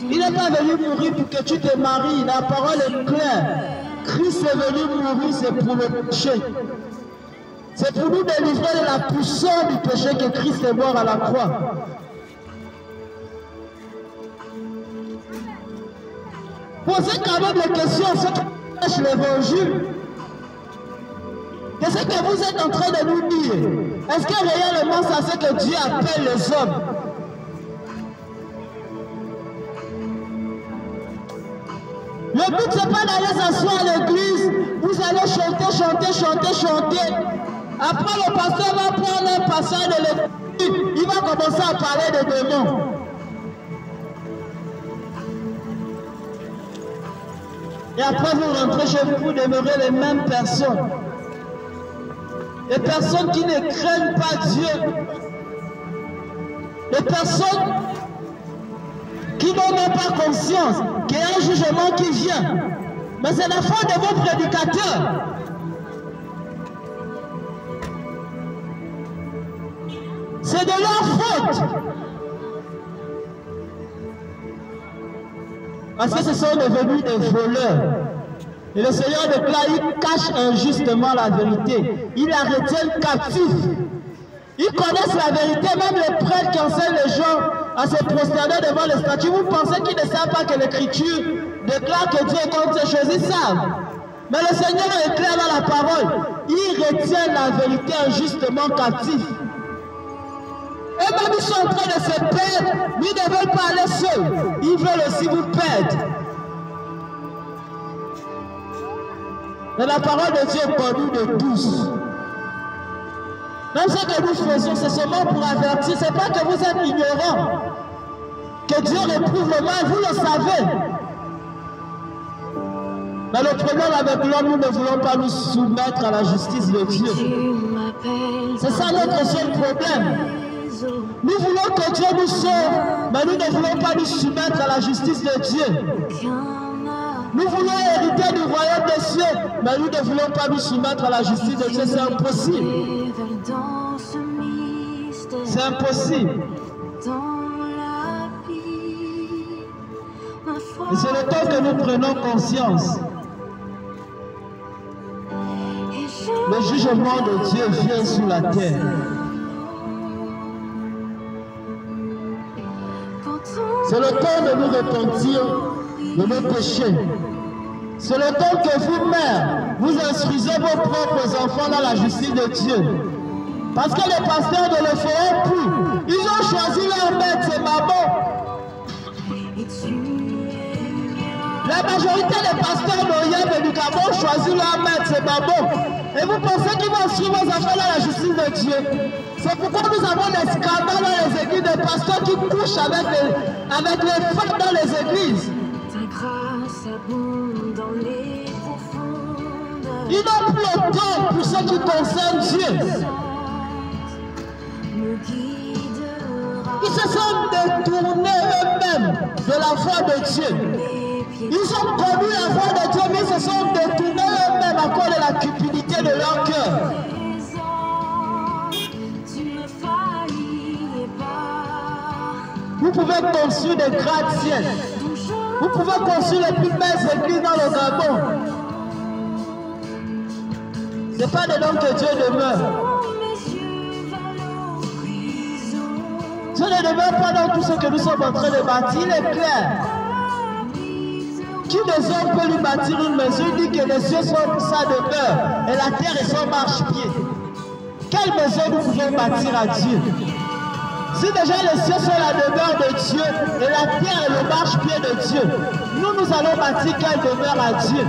Il n'est pas venu mourir pour que tu te maries. La parole est claire. Christ est venu mourir, c'est pour le péché. C'est pour nous délivrer de la puissance du péché que Christ est mort à la croix. Posez quand même des questions à ceux qui prêchent l'évangile. Qu'est-ce que vous êtes en train de nous dire? Est-ce que réellement c'est ce que Dieu appelle les hommes? Le but, c'est pas d'aller s'asseoir à l'église, vous allez chanter, chanter, chanter, chanter. Après, le pasteur va prendre un passage de l'église, il va commencer à parler de démons. Et après, vous rentrez chez vous, vous demeurez les mêmes personnes. Les personnes qui ne craignent pas Dieu. Les personnes qui n'ont même pas conscience qu'il y a un jugement qui vient. Mais c'est la faute de vos prédicateurs. C'est de leur faute. Parce que ce sont devenus des voleurs. Et le Seigneur déclare, il cache injustement la vérité. Il la retient captif. Ils connaissent la vérité, même les prêtres qui enseignent les gens à se prosterner devant les statues. Vous pensez qu'ils ne savent pas que l'Écriture déclare que Dieu est contre ces choses? Ils savent. Mais le Seigneur est clair dans la parole. Il retient la vérité injustement captif. Et même ils sont en train de se perdre, mais ils ne veulent pas aller seuls. Ils veulent aussi vous perdre. Mais la parole de Dieu est connue de tous. Même ce que nous faisons, c'est seulement pour avertir. Ce n'est pas que vous êtes ignorants. Que Dieu réprouve le mal, vous le savez. Mais le problème avec l'homme, nous ne voulons pas nous soumettre à la justice de Dieu. C'est ça notre seul problème. Nous voulons que Dieu nous sauve, mais nous ne voulons pas nous soumettre à la justice de Dieu. Nous voulons hériter du royaume des cieux, mais nous ne voulons pas nous soumettre à la justice de Dieu. C'est impossible. C'est impossible. Et c'est le temps que nous prenons conscience. Le jugement de Dieu vient sur la terre. C'est le temps de nous repentir de nos péchés. C'est le temps que vous, mères, vous instruisez vos propres enfants dans la justice de Dieu. Parce que les pasteurs ne le feront plus. Ils ont choisi leur maître, c'est maman. La majorité des pasteurs d'Orient et du Gabon ont choisi leur maître, c'est maman. Et vous pensez qu'ils vont suivre vos enfants dans la justice de Dieu? C'est pourquoi nous avons des scandales dans les églises, des pasteurs qui couchent avec les femmes dans les églises. Ils n'ont plus le temps pour ce qui concerne Dieu. Ils se sont détournés eux-mêmes de la voie de Dieu. Ils ont connu la voie de Dieu, mais ils se sont détournés eux-mêmes à cause de la cupidité de leur cœur. Vous pouvez construire des gratte-ciels. Vous pouvez construire les plus belles églises dans le Gabon. Ce n'est pas dedans que Dieu demeure. Dieu ne demeure pas dans tout ce que nous sommes en train de bâtir. Il est clair. Qui des hommes peut lui bâtir une maison? Il dit que les cieux sont sa demeure et la terre est son marchepied. Quelle maison nous pouvons bâtir à Dieu? Si déjà les cieux sont la demeure de Dieu et la terre est le marchepied de Dieu, nous allons bâtir quelle demeure à Dieu?